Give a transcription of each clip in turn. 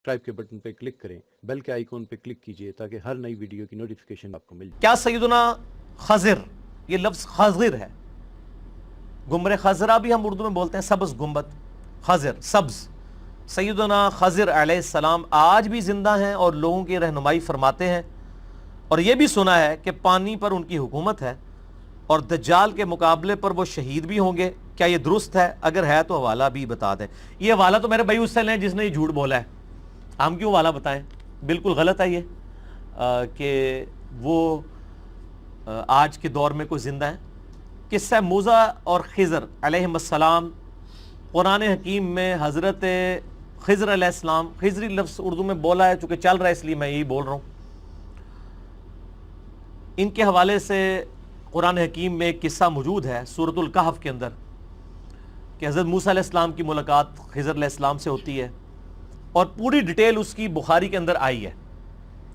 Subscribe کے button پہ click کریں، بیل کے آئیکن پہ کلک کیجئے تاکہ ہر نئی ویڈیو کی نوٹیفیکیشن آپ کو مل جائے۔ کیا سیدنا خضر، یہ لفظ خضر ہے، گمر خضرہ بھی ہم اردو میں بولتے ہیں، سبز گنبد، خضر سبز۔ سیدنا خضر علیہ السلام آج بھی زندہ ہیں اور لوگوں کی رہنمائی فرماتے ہیں، اور یہ بھی سنا ہے کہ پانی پر ان کی حکومت ہے اور دجال کے مقابلے پر وہ شہید بھی ہوں گے۔ کیا یہ درست ہے؟ اگر ہے تو حوالہ بھی بتا دیں۔ یہ حوالہ تو میرے بھائی اس سے لیں جس نے یہ جھوٹ بولا ہے، ہم کیوں حوالہ بتائیں؟ بالکل غلط ہے یہ کہ وہ آج کے دور میں کوئی زندہ ہے۔ قصہ موسیٰ اور خضر علیہ السلام قرآن حکیم میں حضرت خضر علیہ السلام، خضری لفظ اردو میں بولا ہے، چونکہ چل رہا ہے اس لیے میں یہی بول رہا ہوں، ان کے حوالے سے قرآن حکیم میں ایک قصہ موجود ہے سورۃ الکہف کے اندر کہ حضرت موسیٰ علیہ السلام کی ملاقات خضر علیہ السلام سے ہوتی ہے، اور پوری ڈیٹیل اس کی بخاری کے اندر آئی ہے،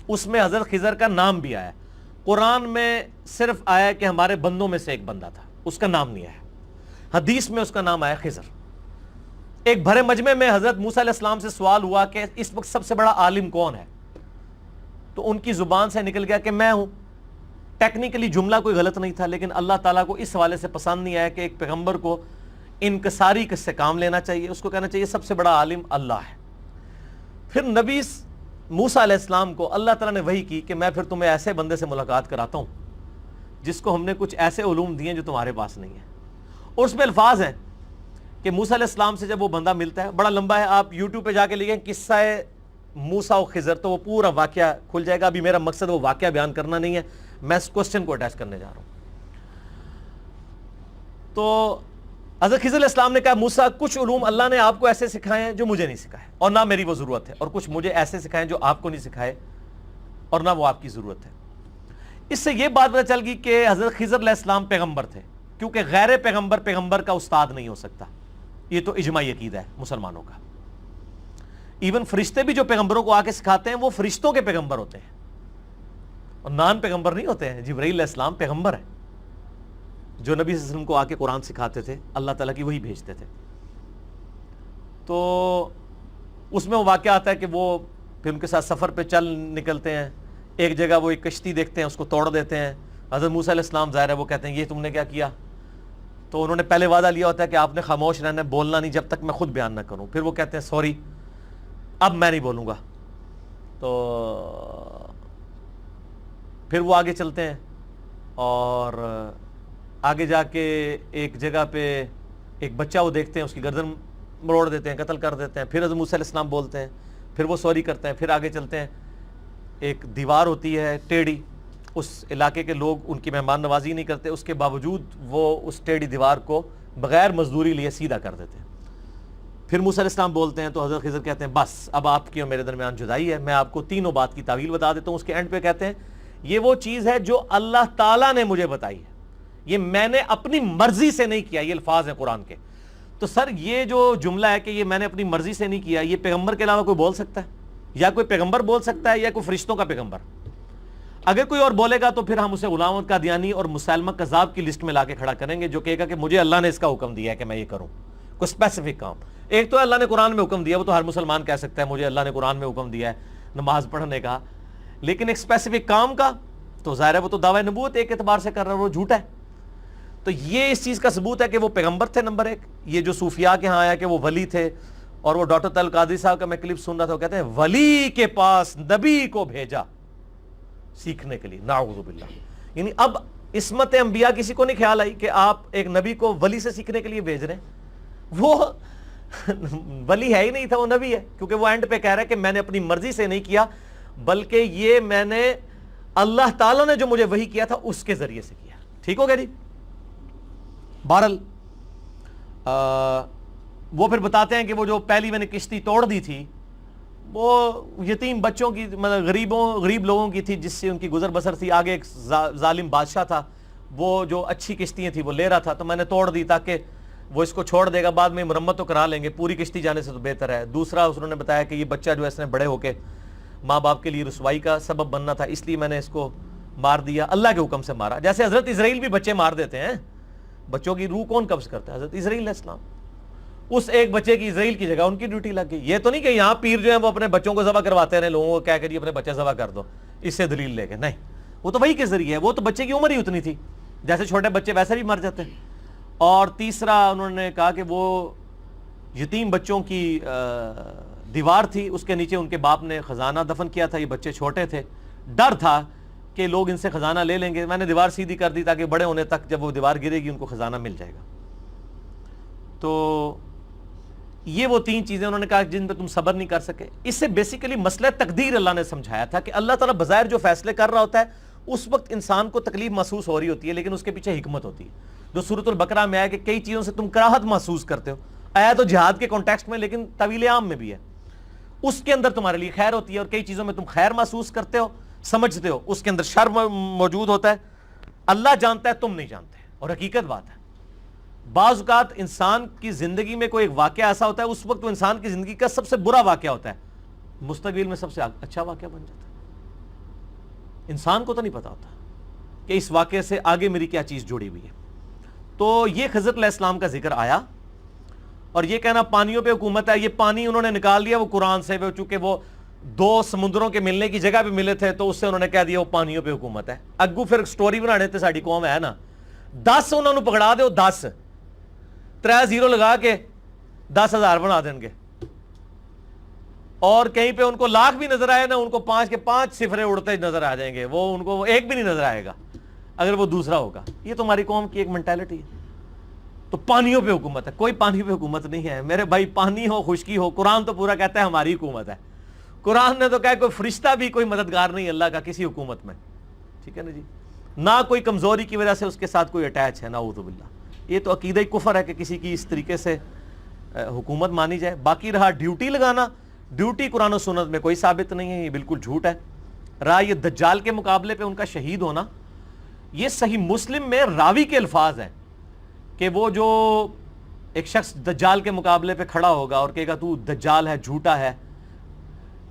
اس میں حضرت خضر کا نام بھی آیا ہے۔ قرآن میں صرف آیا کہ ہمارے بندوں میں سے ایک بندہ تھا، اس کا نام نہیں آیا۔ حدیث میں اس کا نام آیا خضر۔ ایک بھرے مجمع میں حضرت موسیٰ علیہ السلام سے سوال ہوا کہ اس وقت سب سے بڑا عالم کون ہے، تو ان کی زبان سے نکل گیا کہ میں ہوں۔ ٹیکنیکلی جملہ کوئی غلط نہیں تھا، لیکن اللہ تعالیٰ کو اس حوالے سے پسند نہیں آیا کہ ایک پیغمبر کو انکساری سے کام لینا چاہیے، اس کو کہنا چاہیے سب سے بڑا عالم اللہ ہے۔ پھر نبی موسیٰ علیہ السلام کو اللہ تعالیٰ نے وحی کی کہ میں پھر تمہیں ایسے بندے سے ملاقات کراتا ہوں جس کو ہم نے کچھ ایسے علوم دیے جو تمہارے پاس نہیں ہیں، اور اس میں الفاظ ہیں کہ موسیٰ علیہ السلام سے جب وہ بندہ ملتا ہے، بڑا لمبا ہے، آپ یوٹیوب پہ جا کے لکھیں قصہ موسیٰ و خضر تو وہ پورا واقعہ کھل جائے گا۔ ابھی میرا مقصد وہ واقعہ بیان کرنا نہیں ہے، میں اس کوسچن کو اٹیچ کرنے جا رہا ہوں۔ تو حضرت خضر علیہ السلام نے کہا موسیٰ، کچھ علوم اللہ نے آپ کو ایسے سکھائے ہیں جو مجھے نہیں سکھائے اور نہ میری وہ ضرورت ہے، اور کچھ مجھے ایسے سکھائے جو آپ کو نہیں سکھائے اور نہ وہ آپ کی ضرورت ہے۔ اس سے یہ بات پتہ چل گئی کہ حضرت خضر علیہ السلام پیغمبر تھے، کیونکہ غیر پیغمبر پیغمبر کا استاد نہیں ہو سکتا، یہ تو اجماعی عقیدہ ہے مسلمانوں کا۔ ایون فرشتے بھی جو پیغمبروں کو آ کے سکھاتے ہیں وہ فرشتوں کے پیغمبر ہوتے ہیں اور نان پیغمبر نہیں ہوتے ہیں۔ جبرائیل علیہ السلام پیغمبر ہیں جو نبی صلی اللہ علیہ وسلم کو آ کے قرآن سکھاتے تھے، اللہ تعالیٰ کی وہی بھیجتے تھے۔ تو اس میں وہ واقعہ آتا ہے کہ وہ پھر ان کے ساتھ سفر پہ چل نکلتے ہیں، ایک جگہ وہ ایک کشتی دیکھتے ہیں، اس کو توڑ دیتے ہیں۔ حضرت موسیٰ علیہ السلام ظاہر ہے وہ کہتے ہیں یہ تم نے کیا کیا؟ تو انہوں نے پہلے وعدہ لیا ہوتا ہے کہ آپ نے خاموش رہنا ہے، بولنا نہیں جب تک میں خود بیان نہ کروں۔ پھر وہ کہتے ہیں سوری، اب میں نہیں بولوں گا۔ تو پھر وہ آگے چلتے ہیں اور آگے جا کے ایک جگہ پہ ایک بچہ وہ دیکھتے ہیں، اس کی گردن مروڑ دیتے ہیں، قتل کر دیتے ہیں۔ پھر حضرت موسیٰ علیہ السلام بولتے ہیں، پھر وہ سوری کرتے ہیں، پھر آگے چلتے ہیں، ایک دیوار ہوتی ہے ٹیڑھی، اس علاقے کے لوگ ان کی مہمان نوازی نہیں کرتے، اس کے باوجود وہ اس ٹیڑھی دیوار کو بغیر مزدوری لیے سیدھا کر دیتے ہیں۔ پھر موسیٰ علیہ السلام بولتے ہیں تو حضرت خضر کہتے ہیں بس اب آپ کی اور میرے درمیان جدائی ہے، میں آپ کو تینوں بات کی تعویل بتا دیتا ہوں۔ اس کے اینڈ پہ کہتے ہیں یہ وہ چیز ہے جو اللہ تعالیٰ نے مجھے بتائی ہے، یہ میں نے اپنی مرضی سے نہیں کیا۔ یہ الفاظ ہیں قرآن کے۔ تو سر یہ جو جملہ ہے کہ یہ میں نے اپنی مرضی سے نہیں کیا، یہ پیغمبر کے علاوہ کوئی بول سکتا ہے؟ یا کوئی پیغمبر بول سکتا ہے یا کوئی فرشتوں کا پیغمبر؟ اگر کوئی اور بولے گا تو پھر ہم اسے غلام قادیانی اور مسلمہ کذاب کی لسٹ میں لا کے کھڑا کریں گے، جو کہے گا کہ مجھے اللہ نے اس کا حکم دیا ہے کہ میں یہ کروں، کوئی اسپیسیفک کام۔ ایک تو اللہ نے قرآن میں حکم دیا، وہ تو ہر مسلمان کہہ سکتا ہے مجھے اللہ نے قرآن میں حکم دیا ہے نماز پڑھنے کا، لیکن ایک اسپیسیفک کام کا تو ظاہر ہے وہ تو دعوی نبوت ایک اعتبار سے کر رہا ہے، وہ جھوٹا ہے۔ تو یہ اس چیز کا ثبوت ہے کہ وہ پیغمبر تھے نمبر ایک۔ یہ جو صوفیاء کے ہاں آیا کہ وہ ولی تھے، اور وہ ڈاکٹر طاہر القادری صاحب کا میں کلپ سن رہا تھا، وہ کہتے ہیں ولی کے پاس نبی کو بھیجا سیکھنے کے لیے، نعوذ باللہ۔ یعنی اب عصمت انبیاء کسی کو نہیں خیال آئی کہ آپ ایک نبی کو ولی سے سیکھنے کے لیے بھیج رہے ہیں؟ وہ ولی ہے ہی نہیں تھا، وہ نبی ہے، کیونکہ وہ اینڈ پہ کہہ رہا ہے کہ میں نے اپنی مرضی سے نہیں کیا، بلکہ یہ میں نے اللہ تعالیٰ نے جو مجھے وحی کیا تھا اس کے ذریعے سے کیا۔ ٹھیک ہو گیا جی؟ بہرحال وہ پھر بتاتے ہیں کہ وہ جو پہلی میں نے کشتی توڑ دی تھی وہ یتیم بچوں کی، مطلب غریب لوگوں کی تھی، جس سے ان کی گزر بسر تھی۔ آگے ایک ظالم بادشاہ تھا، وہ جو اچھی کشتیاں تھیں وہ لے رہا تھا، تو میں نے توڑ دی تاکہ وہ اس کو چھوڑ دے گا، بعد میں مرمت تو کرا لیں گے، پوری کشتی جانے سے تو بہتر ہے۔ دوسرا انہوں نے بتایا کہ یہ بچہ جو ہے اس نے بڑے ہو کے ماں باپ کے لیے رسوائی کا سبب بننا تھا، اس لیے میں نے اس کو مار دیا، اللہ کے حکم سے مارا۔ جیسے حضرت اسرائیل بھی بچے مار دیتے ہیں، بچوں کی روح کون قبض کرتا ہے؟ حضرت اسرائیل علیہ السلام۔ اس ایک بچے کی اسرائیل کی جگہ ان کی ڈیوٹی لگ گئی. یہ تو نہیں کہ یہاں پیر جو ہیں وہ اپنے بچوں کو ذبح کرواتے رہے لوگوں کو کہہ کے جی اپنے بچے ذبح کر دو اس سے دلیل لے کے, نہیں, وہ تو وہی کے ذریعے ہے, وہ تو بچے کی عمر ہی اتنی تھی, جیسے چھوٹے بچے ویسے بھی مر جاتے ہیں. اور تیسرا انہوں نے کہا کہ وہ یتیم بچوں کی دیوار تھی, اس کے نیچے ان کے باپ نے خزانہ دفن کیا تھا, یہ بچے چھوٹے تھے, ڈر تھا کہ لوگ ان سے خزانہ لے لیں گے, میں نے دیوار سیدھی کر دی تاکہ بڑے ہونے تک جب وہ دیوار گرے گی ان کو خزانہ مل جائے گا. تو یہ وہ 3 چیزیں انہوں نے کہا جن پہ تم صبر نہیں کر سکے. اس سے بیسیکلی مسئلہ تقدیر اللہ نے سمجھایا تھا کہ اللہ تعالیٰ بظاہر جو فیصلے کر رہا ہوتا ہے اس وقت انسان کو تکلیف محسوس ہو رہی ہوتی ہے, لیکن اس کے پیچھے حکمت ہوتی ہے, جو سورۃ البقرہ میں آیا کہ کئی چیزوں سے تم کراہت محسوس کرتے ہو, آیا تو جہاد کے کانٹیکسٹ میں لیکن طویل عام میں بھی ہے, اس کے اندر تمہارے لیے خیر ہوتی ہے, اور کئی چیزوں میں تم خیر محسوس کرتے ہو, سمجھتے ہو, اس کے اندر شر موجود ہوتا ہے. اللہ جانتا ہے, تم نہیں جانتے, اور حقیقت بات ہے. بعض اوقات انسان کی زندگی میں کوئی ایک واقعہ ایسا ہوتا ہے, اس وقت وہ انسان کی زندگی کا سب سے برا واقعہ ہوتا ہے, مستقبل میں سب سے اچھا واقعہ بن جاتا ہے. انسان کو تو نہیں پتا ہوتا کہ اس واقعے سے آگے میری کیا چیز جڑی ہوئی ہے. تو یہ خضر علیہ السلام کا ذکر آیا, اور یہ کہنا پانیوں پہ حکومت ہے, یہ پانی انہوں نے نکال دیا وہ قرآن سے, چونکہ وہ 2 سمندروں کے ملنے کی جگہ پہ ملے تھے تو اس سے انہوں نے کہہ دیا وہ پانیوں پہ حکومت ہے. اگو پھر سٹوری بنانے تھے ساڑی قوم ہے نا, 10 انہوں نے پکڑا دے, 10 3 0 لگا کے 10,000 بنا دیں گے, اور کہیں پہ ان کو لاکھ بھی نظر آئے نا, ان کو 5 کے 5 صفریں اڑتے نظر آ جائیں گے, وہ ان کو ایک بھی نہیں نظر آئے گا اگر وہ دوسرا ہوگا. یہ تو ہماری قوم کی ایک مینٹالٹی ہے. تو پانیوں پہ حکومت ہے, کوئی پانی پہ حکومت نہیں ہے میرے بھائی, پانی ہو خشکی ہو, قرآن تو پورا کہتا ہے ہماری حکومت ہے. قرآن نے تو کہا کوئی فرشتہ بھی کوئی مددگار نہیں اللہ کا کسی حکومت میں, ٹھیک ہے نا جی, نہ کوئی کمزوری کی وجہ سے اس کے ساتھ کوئی اٹیچ ہے, نعوذ باللہ. یہ تو عقیدہ کفر ہے کہ کسی کی اس طریقے سے حکومت مانی جائے. باقی رہا ڈیوٹی لگانا, ڈیوٹی قرآن و سنت میں کوئی ثابت نہیں ہے, یہ بالکل جھوٹ ہے. رہا یہ دجال کے مقابلے پہ ان کا شہید ہونا, یہ صحیح مسلم میں راوی کے الفاظ ہیں کہ وہ جو ایک شخص دجال کے مقابلے پہ کھڑا ہوگا اور کہے گا تو دجال ہے, جھوٹا ہے,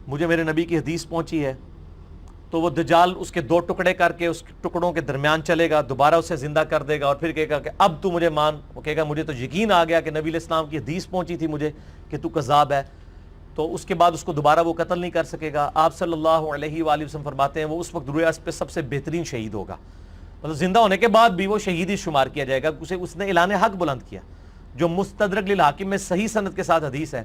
مجھے میرے نبی کی حدیث پہنچی ہے, تو وہ دجال اس کے 2 ٹکڑے کر کے اس ٹکڑوں کے درمیان چلے گا, دوبارہ اسے زندہ کر دے گا, اور پھر کہے گا کہ اب تو مجھے مان. وہ کہے گا مجھے تو یقین آ گیا کہ نبی علیہ السلام کی حدیث پہنچی تھی مجھے کہ تو کذاب ہے. تو اس کے بعد اس کو دوبارہ وہ قتل نہیں کر سکے گا. آپ صلی اللہ علیہ وآلہ وسلم فرماتے ہیں وہ اس وقت روئے پہ سب سے بہترین شہید ہوگا, مطلب زندہ ہونے کے بعد بھی وہ شہید ہی شمار کیا جائے گا. اس نے اعلان حق بلند کیا, جو مستدرک للحاکم میں صحیح سند کے ساتھ حدیث ہے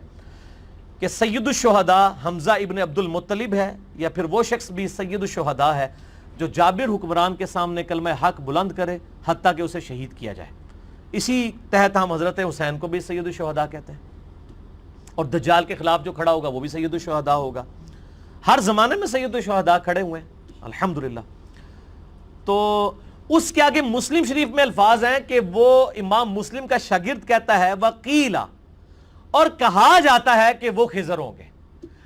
کہ سید الشہداء حمزہ ابن عبد المطلب ہے, یا پھر وہ شخص بھی سید الشہداء ہے جو جابر حکمران کے سامنے کلمہ حق بلند کرے حتیٰ کہ اسے شہید کیا جائے. اسی تحت ہم حضرت حسین کو بھی سید الشہداء کہتے ہیں, اور دجال کے خلاف جو کھڑا ہوگا وہ بھی سید الشہداء ہوگا. ہر زمانے میں سید الشہداء کھڑے ہوئے ہیں الحمدللہ. تو اس کے آگے مسلم شریف میں الفاظ ہیں کہ وہ امام مسلم کا شاگرد کہتا ہے وقیلا, اور کہا جاتا ہے کہ وہ خضر ہوں گے.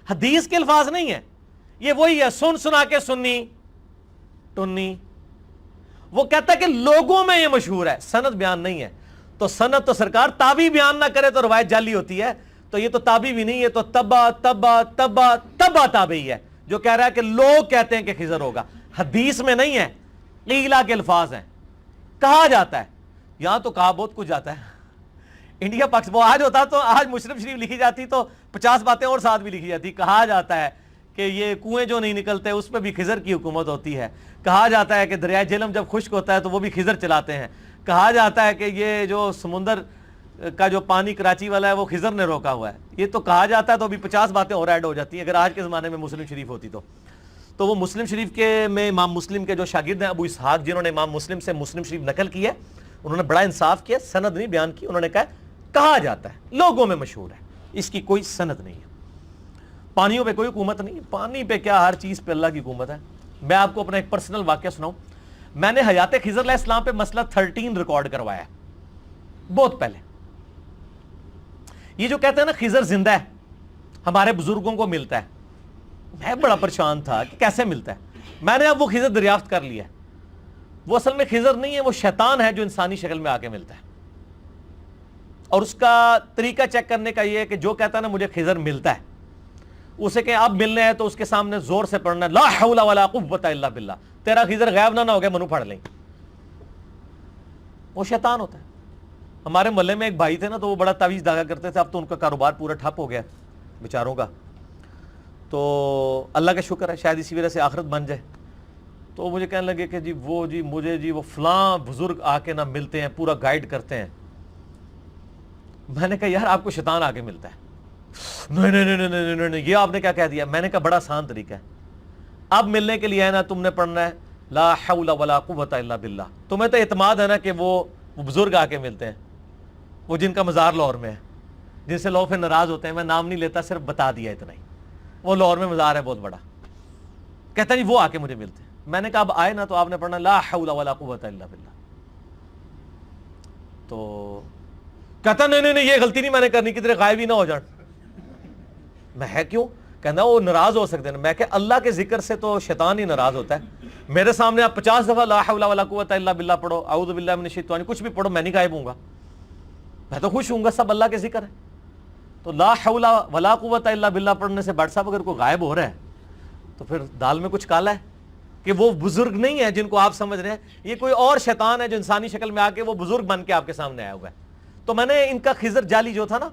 حدیث کے الفاظ نہیں ہیں, یہ وہی ہے سن سنا کے سنی ٹنی. وہ کہتا ہے کہ لوگوں میں یہ مشہور ہے, سند بیان نہیں ہے. تو سند تو سرکار تابعی بیان نہ کرے تو روایت جعلی ہوتی ہے, تو یہ تو تابعی بھی نہیں ہے, تو تبا تبا تبا تبا تابعی ہے جو کہہ رہا ہے کہ لوگ کہتے ہیں کہ خضر ہوگا. حدیث میں نہیں ہے, قیلا کے الفاظ ہیں, کہا جاتا ہے. یہاں تو کہا بہت کچھ جاتا ہے. انڈیا پاکستان وہ آج ہوتا تو آج مسلم شریف لکھی جاتی تو 50 باتیں اور ساتھ بھی لکھی جاتی. کہا جاتا ہے کہ یہ کنویں جو نہیں نکلتے اس پہ بھی خضر کی حکومت ہوتی ہے. کہا جاتا ہے کہ دریائے جہلم جب خشک ہوتا ہے تو وہ بھی خضر چلاتے ہیں. کہا جاتا ہے کہ یہ جو سمندر کا جو پانی کراچی والا ہے وہ خضر نے روکا ہوا ہے. یہ تو کہا جاتا ہے تو ابھی 50 باتیں اور ایڈ ہو جاتی ہیں اگر آج کے زمانے میں مسلم شریف ہوتی تو وہ مسلم شریف کے میں امام مسلم کے جو شاگرد ہیں ابو اسحاق جنہوں نے امام مسلم سے مسلم شریف نقل کی ہے, انہوں نے بڑا انصاف کیا, سند نہیں بیان کی. انہوں نے کہا جاتا ہے, لوگوں میں مشہور ہے, اس کی کوئی سند نہیں ہے. پانیوں پہ کوئی حکومت نہیں ہے, پانی پہ کیا, ہر چیز پہ اللہ کی حکومت ہے. میں آپ کو اپنا ایک پرسنل واقعہ سناؤں. میں نے حیات خضر علیہ السلام پہ مسئلہ 13 ریکارڈ کروایا ہے بہت پہلے. یہ جو کہتے ہیں نا خضر زندہ ہے, ہمارے بزرگوں کو ملتا ہے, میں بڑا پریشان تھا کہ کیسے ملتا ہے. میں نے اب وہ خضر دریافت کر لیا ہے. وہ اصل میں خضر نہیں ہے, وہ شیطان ہے جو انسانی شکل میں آ کے ملتا ہے. اور اس کا طریقہ چیک کرنے کا یہ ہے کہ جو کہتا ہے نا مجھے خضر ملتا ہے, اسے کہ اب ملنے ہے تو اس کے سامنے زور سے پڑھنا لا حول ولا قوت الا باللہ, تیرا خضر غائب نہ ہو گیا منو پڑھ لیں. وہ شیطان ہوتا ہے. ہمارے محلے میں ایک بھائی تھے نا, تو وہ بڑا تعویذ داغا کرتے تھے. اب تو ان کا کاروبار پورا ٹھپ ہو گیا بیچاروں کا. تو اللہ کا شکر ہے شاید اسی وجہ سے آخرت بن جائے. تو مجھے کہنے لگے کہ جی مجھے وہ فلاں بزرگ آ کے نہ ملتے ہیں, پورا گائیڈ کرتے ہیں. میں نے کہا یار آپ کو شیطان آ کے ملتا ہے. نہیں, یہ آپ نے کیا کہہ دیا. میں نے کہا بڑا آسان طریقہ ہے. اب ملنے کے لیے ہے نا تم نے پڑھنا ہے لا حول ولا قوت الا باللہ. تمہیں تو اعتماد ہے نا کہ وہ بزرگ آ کے ملتے ہیں, وہ جن کا مزار لاہور میں ہے, جن سے لوگ پھر ناراض ہوتے ہیں. میں نام نہیں لیتا, صرف بتا دیا اتنا ہی. وہ لاہور میں مزار ہے بہت بڑا. کہتا جی وہ آ کے مجھے ملتے ہیں. میں نے کہا اب آئے نا تو آپ نے پڑھنا لا حول ولا قوت الا باللہ. تو کہتا نہیں یہ غلطی نہیں میں نے کرنی, کدھر غائب ہی نہ ہو جان. میں ہے کیوں؟ کہنا وہ ناراض ہو سکتے ہیں. میں کہ اللہ کے ذکر سے تو شیطان ہی ناراض ہوتا ہے. میرے سامنے آپ 50 دفعہ لا حول ولا قوت الا باللہ پڑھو, اعوذ باللہ من الشیطان, کچھ بھی پڑھو, میں نہیں غائب ہوں گا, میں تو خوش ہوں گا. سب اللہ کے ذکر ہے. تو لا حول ولا قوت الا باللہ پڑھنے سے بٹ صاحب اگر کوئی غائب ہو رہا ہے تو پھر دال میں کچھ کالا ہے کہ وہ بزرگ نہیں ہے جن کو آپ سمجھ رہے ہیں. یہ کوئی اور شیطان ہے جو انسانی شکل میں آ کے وہ بزرگ بن کے آپ کے سامنے آیا ہوا ہے. تو میں نے ان کا خضر جعلی جو تھا نا,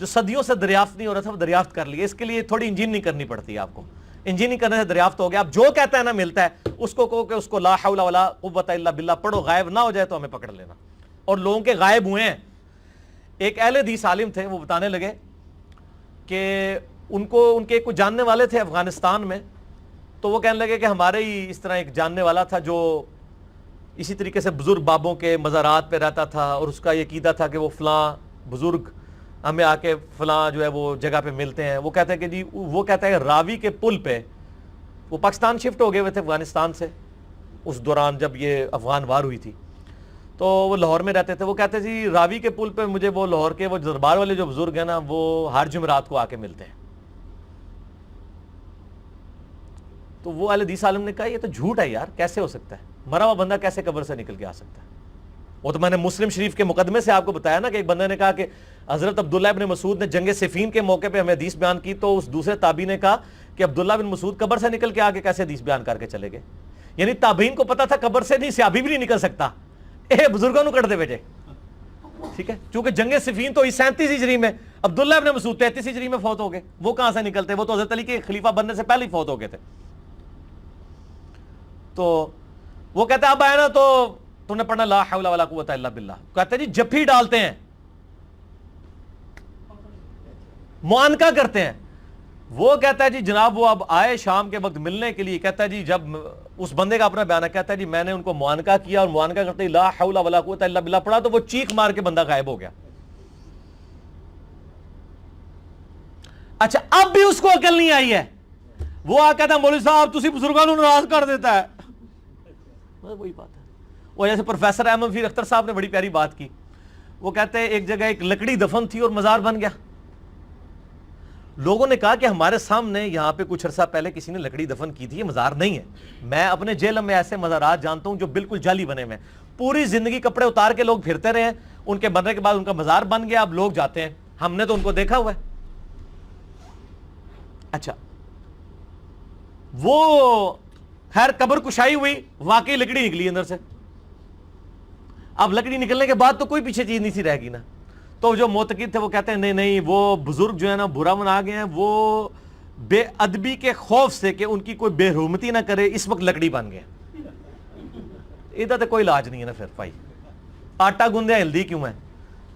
جو صدیوں سے دریافت نہیں ہو رہا تھا, وہ دریافت کر لیا. اس کے لیے تھوڑی انجینئرنگ کرنی پڑتی ہے آپ کو. انجینئرنگ کرنے سے دریافت ہو گیا. آپ جو کہتا ہے نا ملتا ہے, اس کو کہو کہ اس کو لا حول ولا قوت الا باللہ پڑھو, غائب نہ ہو جائے تو ہمیں پکڑ لینا. اور لوگوں کے غائب ہوئے ہیں. ایک اہل حدیث عالم تھے, وہ بتانے لگے کہ ان کے کچھ جاننے والے تھے افغانستان میں. تو وہ کہنے لگے کہ ہمارے ہی اس طرح ایک جاننے والا تھا جو اسی طریقے سے بزرگ بابوں کے مزارات پہ رہتا تھا, اور اس کا یہ عقیدہ تھا کہ وہ فلاں بزرگ ہمیں آ کے فلاں جو ہے وہ جگہ پہ ملتے ہیں. وہ کہتے ہیں کہ جی وہ کہتا ہے راوی کے پل پہ, وہ پاکستان شفٹ ہو گئے ہوئے تھے افغانستان سے اس دوران جب یہ افغان وار ہوئی تھی, تو وہ لاہور میں رہتے تھے. وہ کہتے جی راوی کے پل پہ مجھے وہ لاہور کے وہ دربار والے جو بزرگ ہیں نا, وہ ہر جمعرات کو آ کے ملتے ہیں. تو وہ اہل حدیث عالم نے کہا یہ تو جھوٹ ہے یار, کیسے ہو سکتا ہے, مرا ہوا بندہ کیسے قبر سے نکل کے آ سکتا ہے. وہ تو میں نے مسلم شریف کے مقدمے سے آپ کو بتایا نا کہ ایک بندے نے کہا کہ حضرت عبداللہ ابن مسعود نے جنگ صفین کے موقع پہ ہمیں حدیث بیان کی, تو اس دوسرے تابعی نے کہا کہ عبداللہ بن مسعود قبر سے نکل کے آگے کیسے حدیث بیان کر کے چلے گئے. یعنی تابعین کو پتا تھا قبر سے نہیں صحابی بھی نہیں نکل سکتا, بزرگوں کو کٹ دے بیٹے. ٹھیک ہے, چونکہ جنگ صفین تو 37 ہجری میں, عبداللہ ابن مسعود 33 ہجری میں فوت ہو گئے. وہ کہاں سے نکلتے, وہ تو حضرت علی کے خلیفہ بننے سے پہلے ہی فوت ہو گئے تھے. تو وہ کہتے ہیں اب آئے نا تو تم نے پڑھنا لا حول ولا قوت الا باللہ. کہتے ہیں جی جفی ڈالتے ہیں, معانقہ کرتے ہیں. وہ کہتا ہے جی جناب وہ اب آئے شام کے وقت ملنے کے لیے. کہتا ہے جی جب اس بندے کا اپنا بیان ہے, کہتا ہے جی میں نے ان کو معانقہ کیا, اور معانقہ کرتے ہی لا حول ولا قوت الا باللہ پڑھا تو وہ چیخ مار کے بندہ غائب ہو گیا. اچھا اب بھی اس کو عقل نہیں آئی ہے. وہ آ کہتا ہے مولوی صاحب تسی بزرگوں کو ناراض کر دیتا ہے. وہی بات ہے. وہ جیسے پروفیسر احمد فیر اختر صاحب نے بڑی پیاری بات کی. وہ کہتے ہیں ایک جگہ ایک لکڑی دفن تھی اور مزار بن گیا. لوگوں نے کہا کہ ہمارے سامنے یہاں پہ کچھ عرصہ پہلے کسی نے لکڑی دفن کی تھی, یہ مزار نہیں ہے. میں اپنے جیل میں ایسے مزارات جانتا ہوں جو بالکل جعلی بنے ہوئے ہیں. پوری زندگی کپڑے اتار کے لوگ پھرتے رہے ہیں, ان کے مرنے کے بعد ان کا مزار بن گیا, اب لوگ جاتے ہیں, ہم نے تو ان کو دیکھا ہوا ہے. اچھا وہ خیر قبر کشائی ہوئی, واقعی لکڑی نکلی اندر سے. اب لکڑی نکلنے کے بعد تو کوئی پیچھے چیز نہیں سی رہ گی نا. تو جو معتقد تھے وہ کہتے ہیں نہیں وہ بزرگ جو ہے نا برا منا گئے ہیں, وہ بے ادبی کے خوف سے کہ ان کی کوئی بے حرمتی نہ کرے اس وقت لکڑی بن گئے. ادھر تو کوئی علاج نہیں ہے نا پھر بھائی. آٹا گوندے ہلدی کیوں ہے,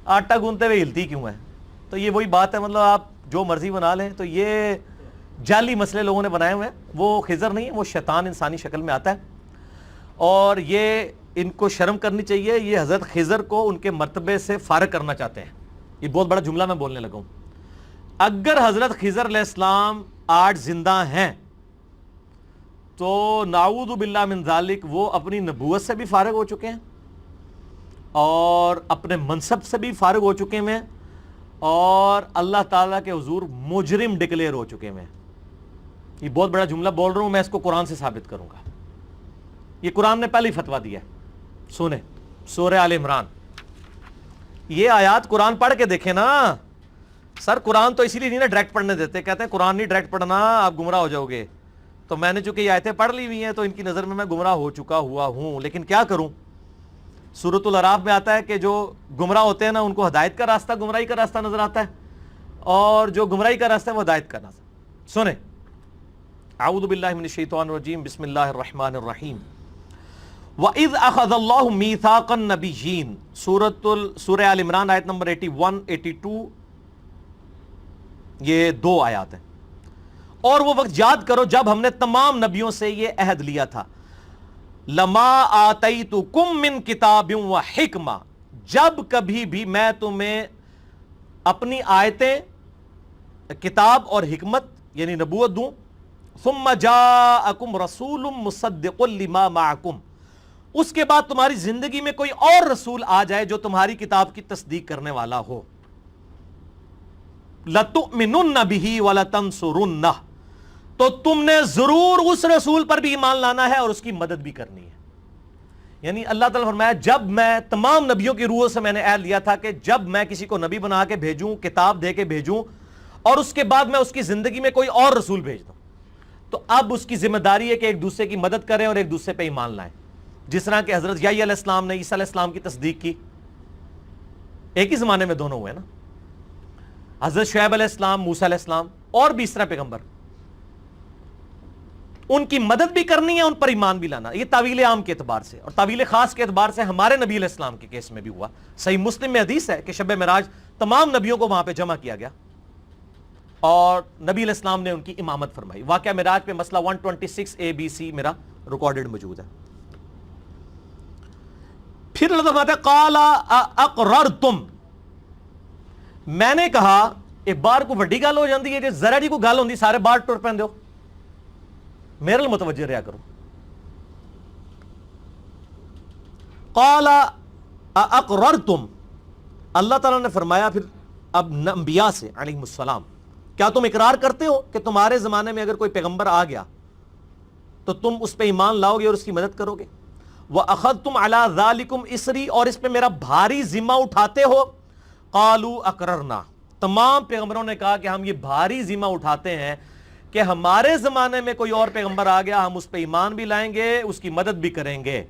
آٹا گوندتے ہوئے ہلتی کیوں ہے. تو یہ وہی بات ہے, مطلب آپ جو مرضی بنا لیں. تو یہ جعلی مسئلے لوگوں نے بنائے ہوئے ہیں. وہ خضر نہیں ہے, وہ شیطان انسانی شکل میں آتا ہے. اور یہ ان کو شرم کرنی چاہیے. یہ حضرت خضر کو ان کے مرتبے سے فارغ کرنا چاہتے ہیں. یہ بہت بڑا جملہ میں بولنے لگا ہوں. اگر حضرت خضر علیہ السلام آج زندہ ہیں تو نعوذ باللہ من ذالک وہ اپنی نبوت سے بھی فارغ ہو چکے ہیں, اور اپنے منصب سے بھی فارغ ہو چکے ہیں, اور اللہ تعالیٰ کے حضور مجرم ڈکلیئر ہو چکے ہیں. یہ بہت بڑا جملہ بول رہا ہوں, میں اس کو قرآن سے ثابت کروں گا. یہ قرآن نے پہلے ہی فتویٰ دیا ہے. سنیں سورہ آل عمران, یہ آیات قرآن پڑھ کے دیکھیں نا. سر قرآن تو اسی لیے نہیں نا ڈائریکٹ پڑھنے دیتے, کہتے ہیں قرآن نہیں ڈائریکٹ پڑھنا آپ گمراہ ہو جاؤ گے. تو میں نے چونکہ یہ آیتیں پڑھ لی ہوئی ہیں تو ان کی نظر میں گمراہ ہو چکا ہوا ہوں, لیکن کیا کروں. سورۃ الاعراف میں آتا ہے کہ جو گمراہ ہوتے ہیں نا ان کو ہدایت کا راستہ گمراہی کا راستہ نظر آتا ہے، اور جو گمراہی کا راستہ ہے وہ ہدایت کا راستہ. سنیں، اعوذ باللہ من الشیطان الرجیم، بسم اللہ الرحمن الرحیم. وَإِذْ أَخَذَ اللَّهُ مِيثَاقَ النَّبِيِّينَ، سورہ آل عمران آیت نمبر 81 82، یہ 2 آیات ہیں. اور وہ وقت یاد کرو جب ہم نے تمام نبیوں سے یہ عہد لیا تھا، لما آتیتکم من کتاب و حکمہ، جب کبھی بھی میں تمہیں اپنی آیتیں، کتاب اور حکمت یعنی نبوت دوں، ثم جاءکم رسول مصدق لما معکم، اس کے بعد تمہاری زندگی میں کوئی اور رسول آ جائے جو تمہاری کتاب کی تصدیق کرنے والا ہو، لَتُؤْمِنُنَّ بِهِ وَلَتَنْصُرُنَّهُ، تو تم نے ضرور اس رسول پر بھی ایمان لانا ہے اور اس کی مدد بھی کرنی ہے. یعنی اللہ تعالیٰ فرمایا جب میں تمام نبیوں کی روحوں سے میں نے عہد لیا تھا کہ جب میں کسی کو نبی بنا کے بھیجوں، کتاب دے کے بھیجوں، اور اس کے بعد میں اس کی زندگی میں کوئی اور رسول بھیج دوں، تو اب اس کی ذمہ داری ہے کہ ایک دوسرے کی مدد کریں اور ایک دوسرے پہ ایمان لائیں. جس طرح کہ حضرت یحییٰ علیہ السلام نے عیسیٰ علیہ السلام کی تصدیق کی، ایک ہی زمانے میں دونوں ہوئے نا. حضرت شعیب علیہ السلام، موسیٰ علیہ السلام اور بھی اس طرح پیغمبر، ان کی مدد بھی کرنی ہے، ان پر ایمان بھی لانا. یہ تعویل عام کے اعتبار سے، اور تعویل خاص کے اعتبار سے ہمارے نبی علیہ السلام کے کیس میں بھی ہوا. صحیح مسلم میں حدیث ہے کہ شب معراج تمام نبیوں کو وہاں پہ جمع کیا گیا اور نبی علیہ السلام نے ان کی امامت فرمائی. واقعہ معراج پہ مسئلہ 126 ABC میرا ریکارڈڈ موجود ہے. پھر اللہ فرماتا ہے قال اقررتم، میں نے کہا، ایک بار کو وڈی گل ہو جاندی ہے جے ذرا جی کو گل ہوندی سارے باہر ٹر پیندے ہو، میرے متوجہ رہا کرو. قال اقررتم، اللہ تعالیٰ نے فرمایا پھر اب انبیاء سے علیہم السلام، کیا تم اقرار کرتے ہو کہ تمہارے زمانے میں اگر کوئی پیغمبر آ گیا تو تم اس پہ ایمان لاؤ گے اور اس کی مدد کرو گے؟ وَأَخَذْتُمْ عَلَىٰ ذَلِكُمْ اِسْرِي، اور اس پہ میرا بھاری ذمہ اٹھاتے ہو؟ قَالُوا أَقْرَرْنَا، تمام پیغمبروں نے کہا کہ ہم یہ بھاری ذمہ اٹھاتے ہیں کہ ہمارے زمانے میں کوئی اور پیغمبر آ گیا ہم اس پہ ایمان بھی لائیں گے، اس کی مدد بھی کریں گے،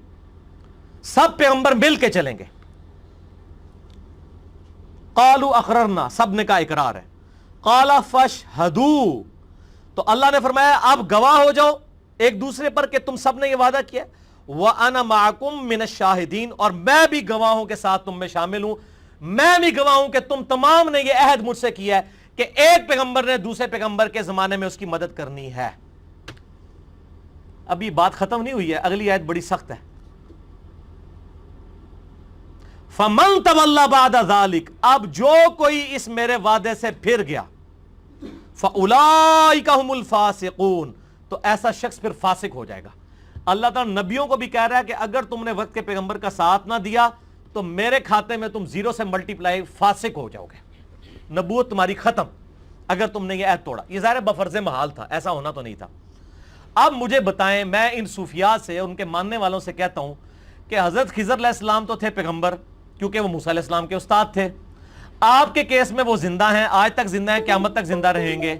سب پیغمبر مل کے چلیں گے. قَالُوا أَقْرَرْنَا، سب نے کہا اقرار ہے. قَالَ فَاشْهَدُوا، تو اللہ نے فرمایا اب گواہ ہو جاؤ ایک دوسرے پر کہ تم سب نے یہ وعدہ کیا. وَأَنَا مَعَكُمْ مِنَ الشَّاهِدِينَ، اور میں بھی گواہوں کے ساتھ تم میں شامل ہوں، میں بھی گواہ ہوں کہ تم تمام نے یہ عہد مجھ سے کیا ہے کہ ایک پیغمبر نے دوسرے پیغمبر کے زمانے میں اس کی مدد کرنی ہے. ابھی بات ختم نہیں ہوئی ہے، اگلی آیت بڑی سخت ہے. فَمَن تَوَلَّىٰ بَعْدَ ذَلِكَ، اب جو کوئی اس میرے وعدے سے پھر گیا، فَأُولَٰئِكَ هُمُ الْفَاسِقُونَ، تو ایسا شخص پھر فاسق ہو جائے گا. اللہ تعالیٰ نبیوں کو بھی کہہ رہا ہے کہ اگر تم نے وقت کے پیغمبر کا ساتھ نہ دیا تو میرے کھاتے میں تم 0 سے ملٹیپلائی فاسق ہو جاؤ گے، نبوت تمہاری ختم اگر تم نے یہ عہد توڑا. یہ ظاہر بفرض محال تھا، ایسا ہونا تو نہیں تھا. اب مجھے بتائیں، میں ان صوفیاء سے، ان کے ماننے والوں سے کہتا ہوں کہ حضرت خضر علیہ السلام تو تھے پیغمبر کیونکہ وہ موسیٰ علیہ السلام کے استاد تھے، آپ کے کیس میں وہ زندہ ہیں، آج تک زندہ ہیں، قیامت تک زندہ رہیں گے.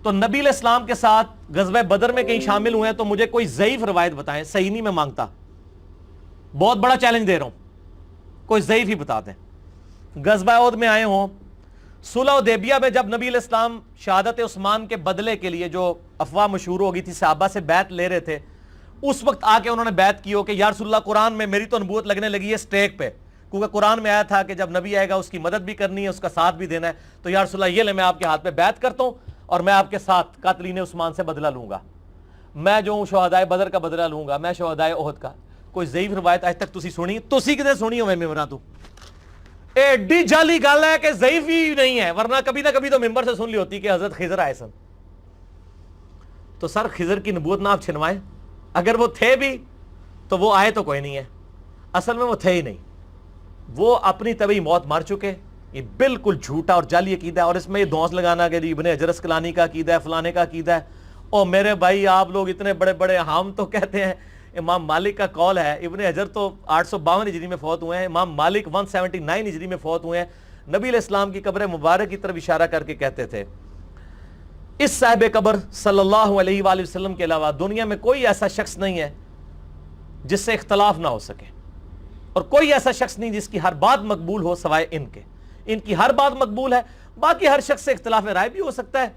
تو نبی علیہ السلام کے ساتھ غزوہ بدر میں کہیں شامل ہوئے ہیں تو مجھے کوئی ضعیف روایت بتائیں، صحیح نہیں میں مانگتا، بہت بڑا چیلنج دے رہا ہوں، کوئی ضعیف ہی بتا دیں. غزوہ احد میں آئے ہوں، صلح حدیبیہ میں جب نبی علیہ السلام شہادت عثمان کے بدلے کے لیے جو افواہ مشہور ہو گئی تھی، صحابہ سے بیعت لے رہے تھے، اس وقت آ کے انہوں نے بیعت کی ہو کہ یا رسول اللہ قرآن میں میری تو نبوت لگنے لگی ہے سٹیک پہ، کیونکہ قرآن میں آیا تھا کہ جب نبی آئے گا اس کی مدد بھی کرنی ہے، اس کا ساتھ بھی دینا ہے، تو یا رسول اللہ یہ لے میں آپ کے ہاتھ پہ بیعت کرتا ہوں اور میں آپ کے ساتھ قاتلین عثمان سے بدلہ لوں گا، میں جو ہوں شہدائے بدر کا بدلہ لوں گا، میں شہدائے احد کا. کوئی ضعیف روایت آج تک تسی سنی؟ تسی کدے سنی ہو؟ میں ممبراں تو ایڈی جعلی گل ہے کہ ضعیف ہی نہیں ہے، ورنہ کبھی نہ کبھی تو ممبر سے سن لی ہوتی کہ حضرت خضر آئے سن. تو سر خضر کی نبوت نہ آپ چھنوائیں، اگر وہ تھے بھی تو وہ آئے تو کوئی نہیں ہے، اصل میں وہ تھے ہی نہیں، وہ اپنی طبعی موت مار چکے. یہ بالکل جھوٹا اور جعلی عقیدہ ہے، اور اس میں یہ دھونس لگانا کہ ابن حجر اسقلانی کا عقیدہ ہے، فلانے کا عقیدہ ہے. اور میرے بھائی آپ لوگ اتنے بڑے بڑے، ہم تو کہتے ہیں امام مالک کا قول ہے، ابن حجر تو 852 ہجری میں فوت ہوئے ہیں، امام مالک 179 ہجری میں فوت ہوئے ہیں. نبی علیہ السلام کی قبر مبارک کی طرف اشارہ کر کے کہتے تھے اس صاحب قبر صلی اللہ علیہ وآلہ وسلم کے علاوہ دنیا میں کوئی ایسا شخص نہیں ہے جس سے اختلاف نہ ہو سکے. اور کوئی ایسا شخص نہیں جس کی ہر بات مقبول ہو سوائے ان کے. ان کی ہر بات مقبول ہے. باقی ہر شخص سے اختلاف رائے بھی ہو سکتا ہے,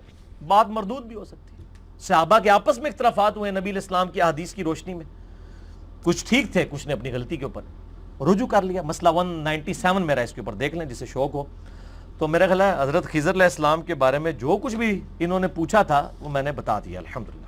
بات مردود بھی ہو سکتی ہے. صحابہ کے آپس میں اختلافات ہوئے نبی علیہ السلام کی احادیث کی روشنی میں, کچھ ٹھیک تھے, کچھ نے اپنی غلطی کے اوپر رجوع کر لیا. مسئلہ 197 میرا اس کے اوپر دیکھ لیں جسے شوق ہو. تو میرا خیال ہے حضرت خضر علیہ السلام کے بارے میں جو کچھ بھی انہوں نے پوچھا تھا وہ میں نے بتا دیا الحمدللہ.